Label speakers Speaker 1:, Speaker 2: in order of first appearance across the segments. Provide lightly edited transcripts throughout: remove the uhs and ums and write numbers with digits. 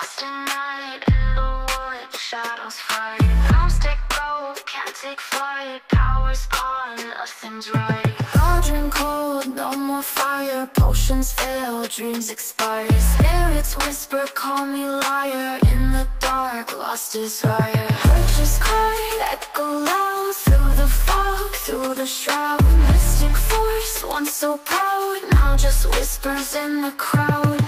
Speaker 1: lost in night, in the wood, shadows fight. Arms take gold, can't take flight. Power's gone, nothing's right. Cauldron cold, no more fire. Potions fail, dreams expire. Spirits whisper, call me liar. In the dark, lost desire. Purchase cry, echo loud. Through the fog, through the shroud. Mystic force, once so proud, now just whispers in the crowd.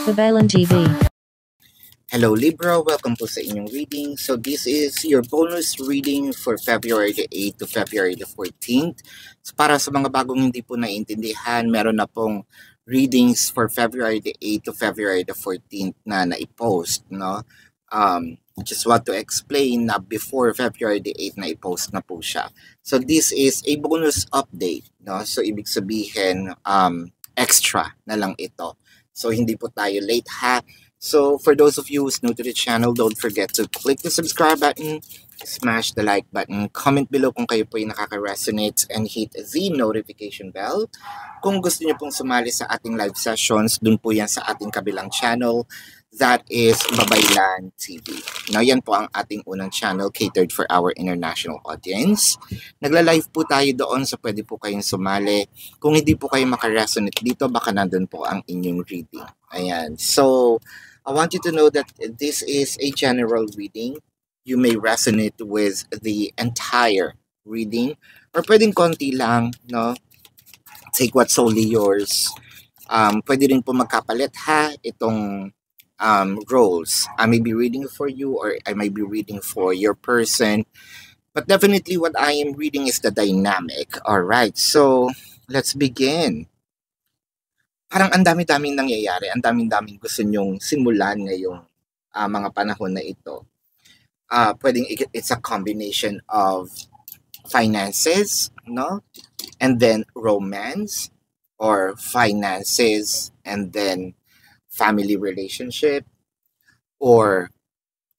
Speaker 2: Babalan TV.
Speaker 3: Hello Libra, welcome po sa inyong reading. So this is your bonus reading for February the 8th to February the 14th. So para sa mga bagong hindi po naiintindihan, meron na pong readings for February the 8th to February the 14th na naipost, no? Just want to explain na before February the 8th na i-post na po siya. So this is a bonus update, no? So ibig sabihin extra na lang ito. So hindi po tayo late ha. So for those of you who's new to the channel, don't forget to click the subscribe button, smash the like button, comment below kung kayo po yung nakaka-resonate, and hit the notification bell. Kung gusto niyo pong sumali sa ating live sessions, dun po yan sa ating kabilang channel. That is Babaylan TV. Now, yan po ang ating unang channel catered for our international audience. Nagla-live po tayo doon, so pwede po kayong sumali. Kung hindi po kayo makaresonate dito, baka nandun po ang inyong reading. Ayan. So, I want you to know that this is a general reading. You may resonate with the entire reading. Or pwedeng konti lang, no? Take what's solely yours. Pwede rin po magkapalit ha, itong roles. I may be reading for you or I may be reading for your person. But definitely what I am reading is the dynamic. Alright, so let's begin. Parang ang dami-daming nangyayari, ang daming-daming gusto nyong simulan ngayong mga panahon na ito. Pwedeng it's a combination of finances, no? And then romance, or finances and then family relationship, or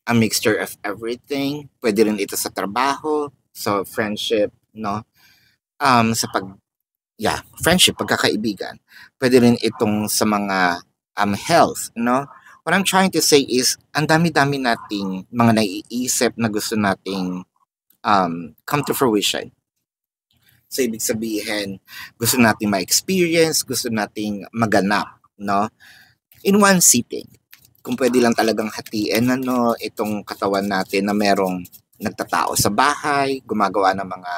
Speaker 3: a mixture of everything. Pwede rin ito sa trabaho, sa friendship, no? Friendship, pagkakaibigan. Pwede rin itong sa mga health, no? What I'm trying to say is, ang dami-dami nating mga naiisip na gusto nating come to fruition. So, ibig sabihin, gusto nating ma-experience, gusto nating maganap, no? In one sitting. Kung pwede lang talagang hatiin itong katawan natin na merong nagtatao sa bahay, gumagawa ng mga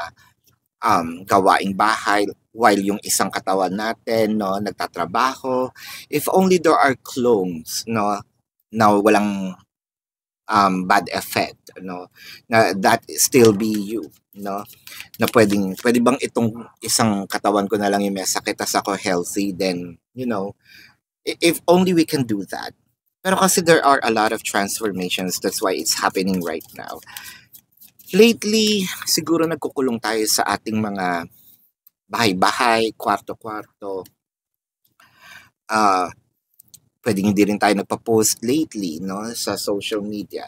Speaker 3: gawaing bahay while yung isang katawan natin nagtatrabaho. If only there are clones na walang bad effect, na that still be you, na pwede bang itong isang katawan ko na lang yung may sakit tas ako healthy, then if only we can do that. Pero kasi there are a lot of transformations, that's why it's happening right now. Lately, siguro nagkukulong tayo sa ating mga bahay-bahay, kwarto-kwarto. Pwedeng hindi rin tayo nagpa-post lately, sa social media.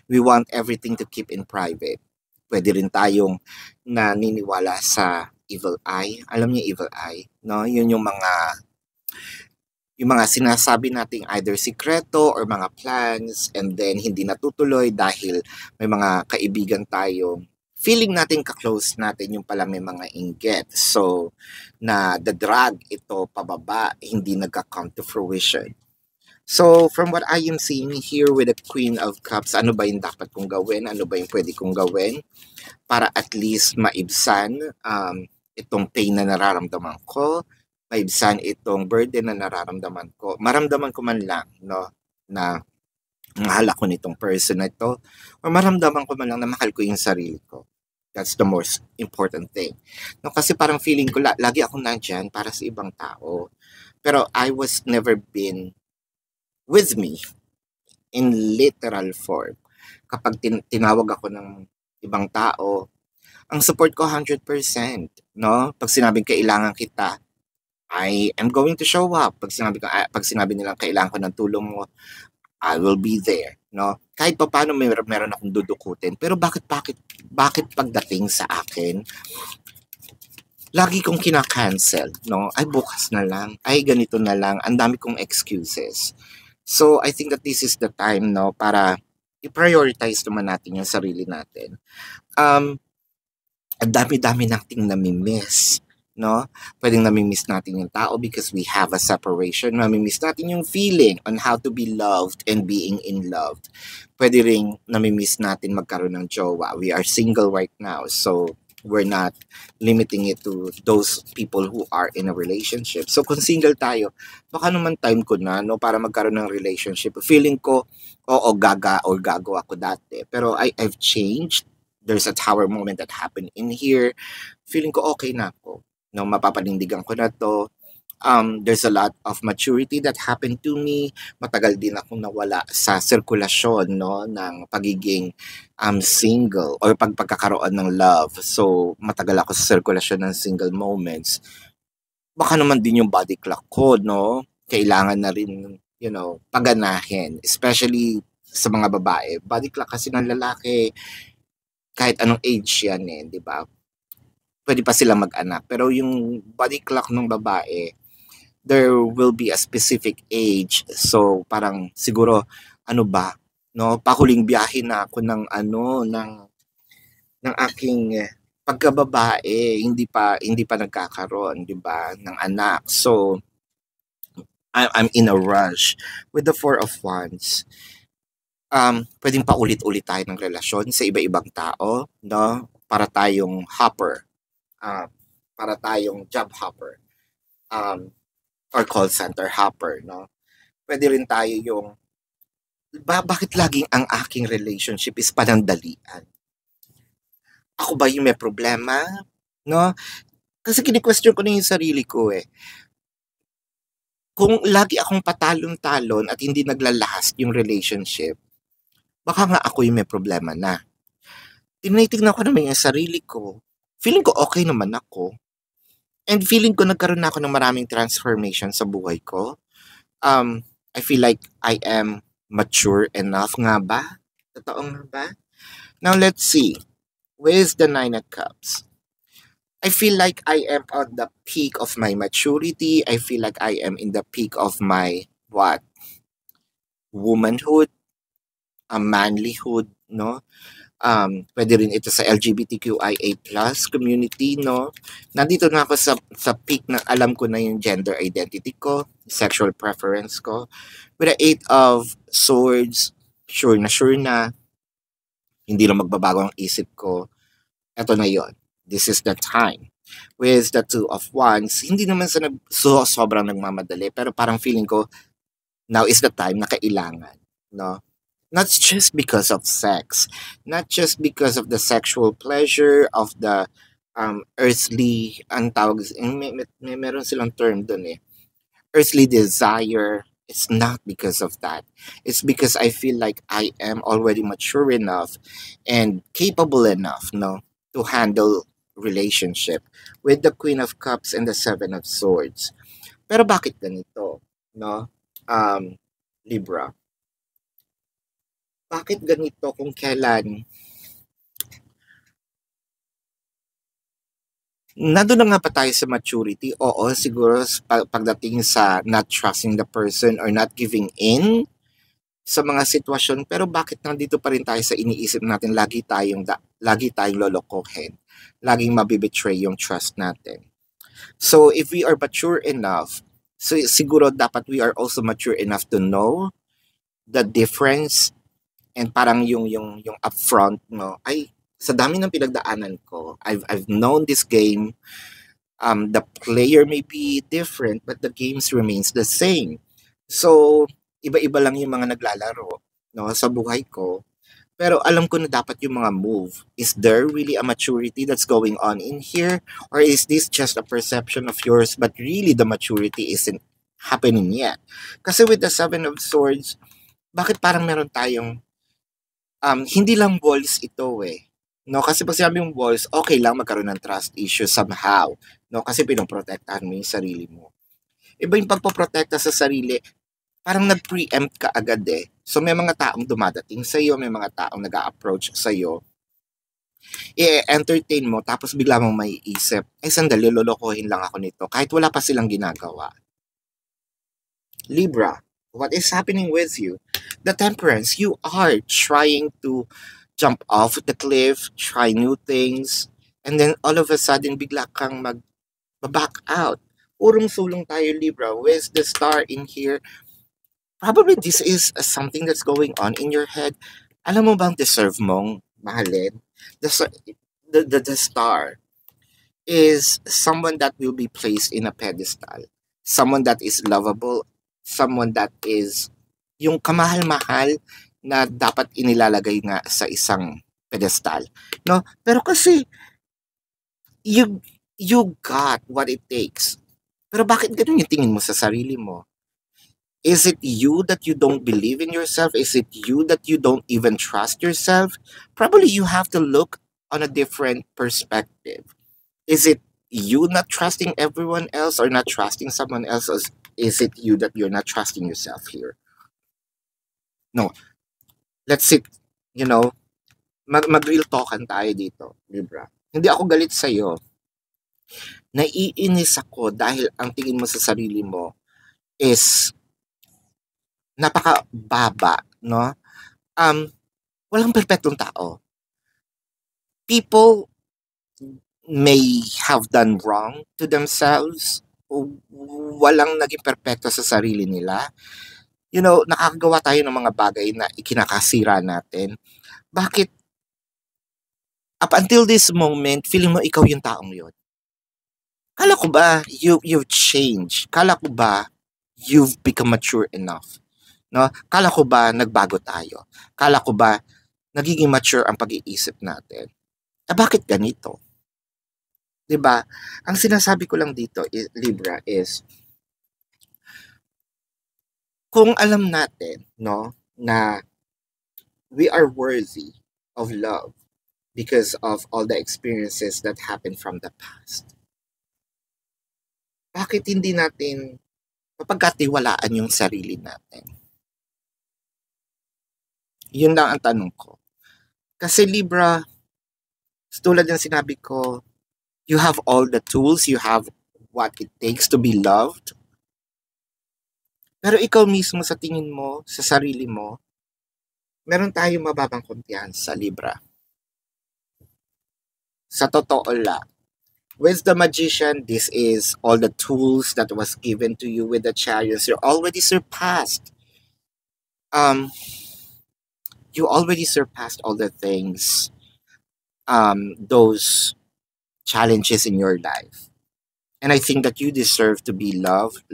Speaker 3: We want everything to keep in private. Pwede rin tayong naniniwala sa evil eye. Alam niyo evil eye, Yun yung mga sinasabi nating either sikreto or mga plans, and then hindi natutuloy dahil may mga kaibigan tayo. Feeling natin ka-close natin yung pala may mga inggit. So, na the drag ito pababa, hindi nagka-come to fruition. So, from what I am seeing here with the Queen of Cups, ano ba yung dapat kong gawin? Ano ba yung pwede kong gawin para at least maibsan itong pain na nararamdaman ko? Maibsan itong burden na nararamdaman ko. Maramdaman ko man lang, na mahal ako nitong person na ito, o maramdaman ko man lang na mahal ko yung sarili ko. That's the most important thing. Kasi parang feeling ko, lagi akong nandyan para sa ibang tao. Pero I was never been with me in literal form. Kapag tinawag ako ng ibang tao, ang support ko 100%, Pag sinabing kailangan kita, I am going to show up. Pag sinabi nilang kailangan ko ng tulong mo, I will be there, Kahit pa paano meron akong dudukutin. Pero bakit pagdating sa akin, lagi kong kina-cancel, no? Ay, bukas na lang. Ay, ganito na lang. Ang dami kong excuses. So, I think that this is the time, no, para i-prioritize naman natin yung sarili natin. Ang dami-dami nating nami-miss, no? Pwedeng nami-miss natin yung tao because we have a separation. Nami-miss natin yung feeling on how to be loved and being in love. Pwede ring nami-miss natin magkaroon ng jowa. We are single right now, so we're not limiting it to those people who are in a relationship. So kung single tayo, baka naman time ko na, no, para magkaroon ng relationship. Feeling ko, oo, gaga or gago ako dati. Pero I've changed. There's a tower moment that happened in here. Feeling ko okay na ako. No, mapapanindigan ko na to. There's a lot of maturity that happened to me. Matagal din akong nawala sa sirkulasyon, no, ng pagiging single or pagkakaroon ng love. So, matagal ako sa sirkulasyon ng single moments. Baka naman din yung body clock ko, no? Kailangan na rin, paganahin. Especially sa mga babae. Body clock kasi ng lalaki, kahit anong age yan di ba? Pwede pa silang mag-anak. Pero yung body clock ng babae, there will be a specific age. So, parang siguro, no? Pahuling biyahe na ako ng aking pagkababae, hindi pa nagkakaroon, 'di ba, ng anak. So, I'm in a rush with the Four of Wands. Pwedeng paulit-ulit tayo ng relasyon sa iba-ibang tao, no? Para tayong hopper. Para tayong job hopper. Or call center hopper, no? Pwede rin tayo yung, bakit laging ang aking relationship is panandalian? Ako ba yung may problema? No? Kasi kini-question ko na yung sarili ko Kung lagi akong patalon-talon at hindi naglalast yung relationship, baka nga ako yung may problema na. Tinitignan ko naman yung sarili ko. Feeling ko okay naman ako. And feeling ko nagkaroon na ako ng maraming transformation sa buhay ko. I feel like I am mature enough nga ba? Totoo nga ba? Now let's see. Where's the Nine of Cups? I feel like I am on the peak of my maturity. I feel like I am in the peak of my, womanhood, manlyhood, no? Pwede rin ito sa LGBTQIA+ community, no? Nandito na ako sa peak na alam ko na yung gender identity ko, sexual preference ko. With the Eight of Swords, sure na, hindi na magbabago ang isip ko. Ito na yon. This is the time. With the Two of Wands, hindi naman sobrang nagmamadali, pero parang feeling ko, now is the time na kailangan, no? Not just because of sex, not just because of the sexual pleasure of the earthly, ang tawag, meron silang term dun earthly desire. It's not because of that. It's because I feel like I am already mature enough and capable enough, no, to handle relationship with the Queen of Cups and the Seven of Swords. Pero bakit ganito, no? Libra. Bakit ganito kung kailan nandun na nga pa tayo sa maturity? Oo, siguro pagdating sa not trusting the person or not giving in sa mga sitwasyon, pero bakit nandito pa rin tayo sa iniisip natin lagi tayong lolokohin, laging mabibetray yung trust natin. So if we are mature enough, so siguro dapat we are also mature enough to know the difference. And parang yung upfront, no, ay sa dami ng pinagdaanan ko, I've known this game. The player may be different, but the games remains the same. So iba-iba lang yung mga naglalaro, no, sa buhay ko. Pero alam ko na dapat yung mga move. Is there really a maturity that's going on in here? Or is this just a perception of yours, but really the maturity isn't happening yet? Kasi with the Seven of Swords, bakit parang meron tayong hindi lang walls ito no? Kasi pag sinabi yung walls, okay lang magkaroon ng trust issue somehow, no? Kasi pinoprotektahan mo yung sarili mo. Iba yung pagpoprotekta sa sarili, parang nag-preempt ka agad So may mga taong dumadating sa'yo, may mga taong nag-a-approach sa'yo I-entertain mo, tapos bigla mong maiisip, ay sandali, lolokohin lang ako nito, kahit wala pa silang ginagawa. Libra, what is happening with you? The Temperance, you are trying to jump off the cliff, try new things, and then all of a sudden, bigla kang mag-back out. Urong-sulong tayo, Libra, with the star in here. Probably this is something that's going on in your head. Alam mo bang deserve mong mahalin? The star is someone that will be placed in a pedestal. Someone that is lovable. Someone that is yung kamahal-mahal na dapat inilalagay nga sa isang pedestal. No? Pero kasi, you got what it takes. Pero bakit ganun yung tingin mo sa sarili mo? Is it you that you don't believe in yourself? Is it you that you don't even trust yourself? Probably you have to look on a different perspective. Is it you not trusting everyone else or not trusting someone else? Or is it you that you're not trusting yourself here? No. Let's sit, mag-real talkan tayo dito, Libra. Hindi ako galit sa'yo. Naiinis ako dahil ang tingin mo sa sarili mo is napakababa, no? Walang perpektong tao. People may have done wrong to themselves. Walang naging perpekto sa sarili nila. Nakakagawa tayo ng mga bagay na ikinakasira natin. Bakit? Up until this moment, feeling mo ikaw yung taong yun. Kala ko ba you've changed? Kala ko ba you've become mature enough? No? Kala ko ba nagbago tayo? Kala ko ba nagiging mature ang pag-iisip natin? Bakit ganito? 'Di ba? Ang sinasabi ko lang dito, Libra, is kung alam natin, no, na we are worthy of love because of all the experiences that happened from the past. Bakit hindi natin mapagkatiwalaan yung sarili natin? Yun lang ang tanong ko. Kasi Libra, tulad ng sinabi ko, you have all the tools, you have what it takes to be loved. Pero ikaw mismo sa tingin mo, sa sarili mo, meron tayong mababang kumpiyansa, Libra. Sa totoo lang. With the Magician, this is all the tools that was given to you with the Chariots. You're already surpassed. You already surpassed all the things, those challenges in your life. And I think that you deserve to be loved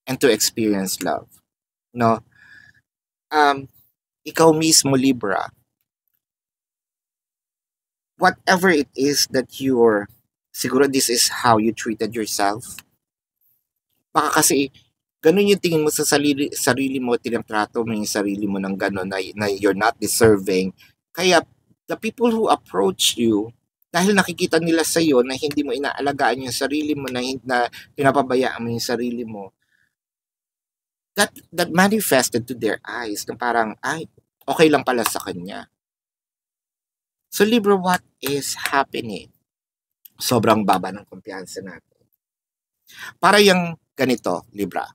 Speaker 3: and to experience love. No? Ikaw mismo, Libra, whatever it is that siguro this is how you treated yourself. Baka kasi ganun yung tingin mo sa sarili mo, tinatrato mo yung sarili mo ng ganun na you're not deserving. Kaya the people who approach you, dahil nakikita nila sa iyo na hindi mo inaalagaan yung sarili mo, na pinapabayaan mo yung sarili mo, that manifested to their eyes na parang, ay, okay lang pala sa kanya. So Libra, what is happening? Sobrang baba ng kumpiyansa natin. Para yung ganito, Libra.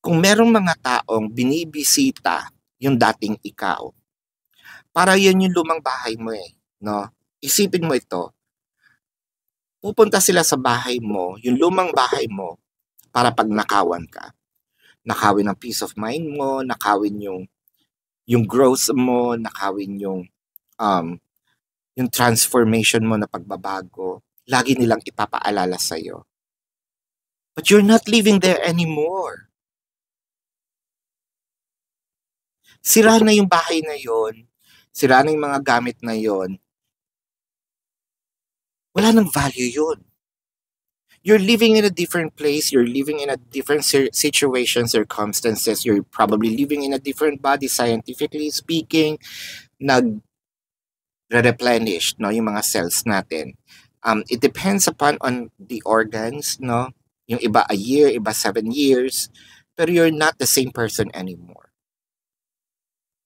Speaker 3: Kung merong mga taong binibisita yung dating ikaw, para yan yung lumang bahay mo no? Isipin mo ito. Pupunta sila sa bahay mo, yung lumang bahay mo, para pag nakawan ka. Nakawin ang peace of mind mo, nakawin yung growth mo, nakawin yung transformation mo na pagbabago. Lagi nilang ipapaalala sa'yo. But you're not living there anymore. Sira na yung bahay na yon, sira na yung mga gamit na yon. Wala nang value yun. You're living in a different place, you're living in a different situation, circumstances, you're probably living in a different body, scientifically speaking, nag-replenish, no, yung mga cells natin. It depends on the organs, no? Yung iba a year, iba 7 years, pero you're not the same person anymore.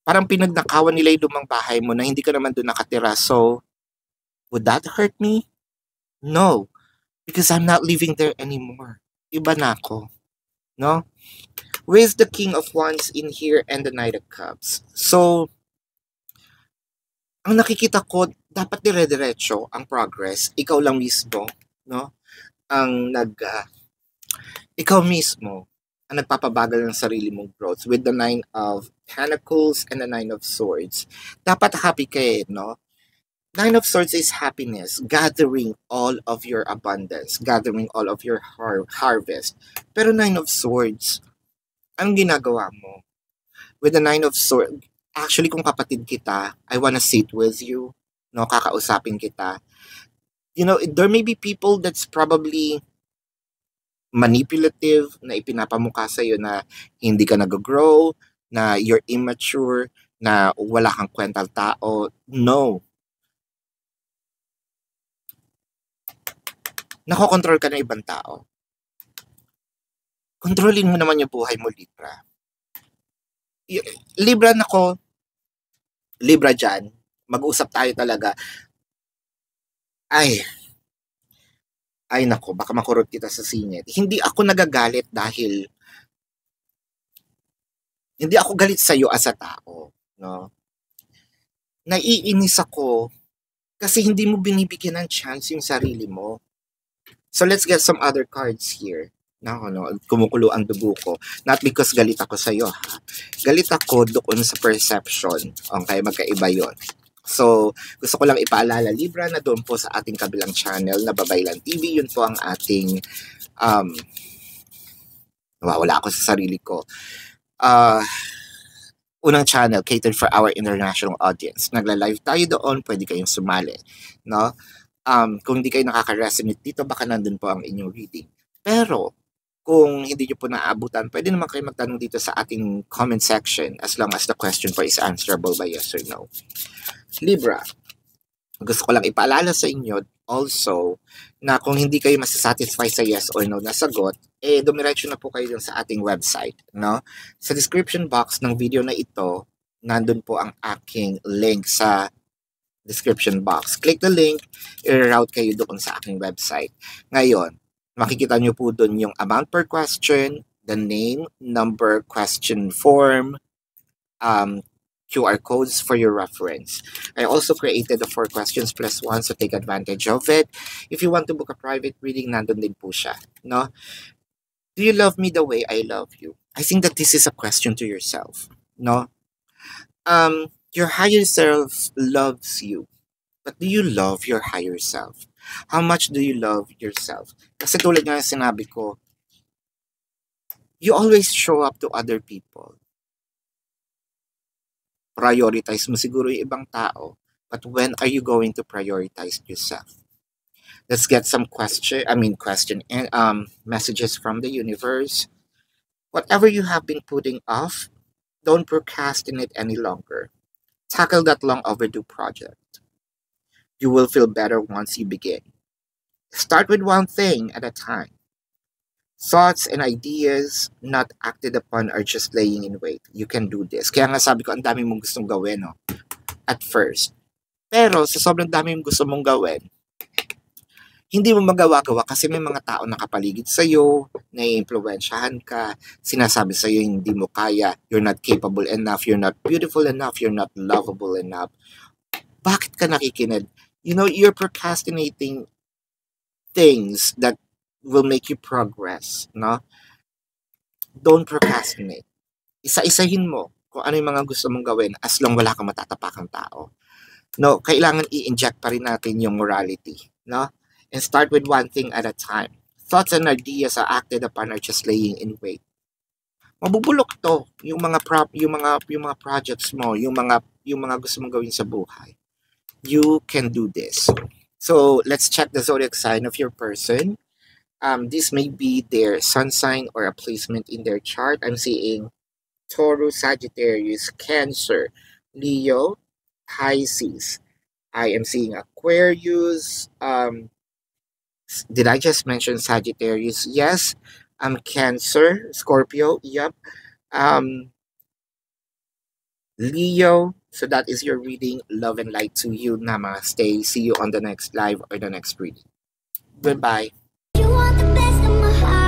Speaker 3: Parang pinagnakawan nila yung lumang bahay mo na hindi ka naman doon nakatira. So, would that hurt me? No, because I'm not living there anymore. Iba na ako, no? Where's the King of Wands in here and the Knight of Cups? So, ang nakikita ko, dapat dire-diretso ang progress. Ikaw lang mismo, no? Ang ikaw mismo ang nagpapabagal ng sarili mong growth with the Nine of Pentacles and the Nine of Swords. Dapat happy ka no? Nine of Swords is happiness, gathering all of your abundance, gathering all of your harvest. Pero Nine of Swords, ang ginagawa mo? With the Nine of Swords, actually kung kapatid kita, I wanna sit with you, no? Kakausapin kita. You know, there may be people that's probably manipulative na ipinapamukha sa'yo na hindi ka nag-grow, na you're immature, na wala kang kwentang tao. No. Nakokontrol ka ng ibang tao. Kontrolin mo naman yung buhay mo, Libra. Libra nako, Libra dyan, mag-usap tayo talaga. Ay nako, baka makurot kita sa singit. Hindi ako nagagalit dahil hindi ako galit sa iyo as a tao, no? Naiinis ako kasi hindi mo binibigyan ng chance yung sarili mo. So let's get some other cards here. No, kumukulo ang dugo ko. Not because galit ako sa iyo, ha? Galit ako doon sa perception. Okay, magkaiba 'yon. So, gusto ko lang ipaalala, Libra, na doon po sa ating kabilang channel na Babaylan TV, yun po ang ating, nawawala ako sa sarili ko. Unang channel, catered for our international audience. Nagla-live tayo doon, pwede kayong sumali. No? Kung hindi kayo nakaka-resonate dito, baka nandun po ang inyong reading. Pero, kung hindi nyo po naabutan, pwede naman kayo magtanong dito sa ating comment section as long as the question po is answerable by yes or no. Libra, gusto ko lang ipaalala sa inyo also na kung hindi kayo masasatisfy sa yes or no na sagot, dumiretso na po kayo sa ating website. No? Sa description box ng video na ito, nandun po ang aking link sa description box. Click the link, i-route kayo doon sa aking website. Ngayon, makikita nyo po doon yung amount per question, the name, number, question form, QR codes for your reference. I also created the 4 questions plus 1, so take advantage of it. If you want to book a private reading, nandun din po siya. No? Do you love me the way I love you? I think that this is a question to yourself. No? Your higher self loves you. But do you love your higher self? How much do you love yourself? Kasi tulad nga sinabi ko, you always show up to other people. Prioritize mo siguro yung ibang tao, but when are you going to prioritize yourself? Let's get some messages from the universe. Whatever you have been putting off, don't procrastinate any longer. Tackle that long overdue project. You will feel better once you begin. Start with one thing at a time. Thoughts and ideas not acted upon are just laying in wait. You can do this. Kaya nga sabi ko, ang dami mong gustong gawin, no? At first. Pero sa sobrang dami mong gusto mong gawin, hindi mo magawa-gawa kasi may mga tao nakapaligid sa'yo, nai-impluwensyahan ka, sinasabi sa'yo hindi mo kaya, you're not capable enough, you're not beautiful enough, you're not lovable enough. Bakit ka nakikinig? You know, you're procrastinating things that will make you progress, no? Don't procrastinate. Isa-isahin mo kung ano yung mga gusto mong gawin as long wala kang matatapakang tao. No, kailangan i-inject pa rin natin yung morality, no? And start with one thing at a time. Thoughts and ideas are acted upon are just laying in wait. Mabubulok to yung mga projects mo, yung mga gusto mong gawin sa buhay. You can do this. So, let's check the zodiac sign of your person. This may be their sun sign or a placement in their chart. I'm seeing Taurus, Sagittarius, Cancer, Leo, Pisces. I am seeing Aquarius. Did I just mention Sagittarius? Yes. Cancer, Scorpio. Yep. Leo, so that is your reading. Love and light to you. Namaste. See you on the next live or the next reading. Goodbye.
Speaker 1: You want the best of my heart.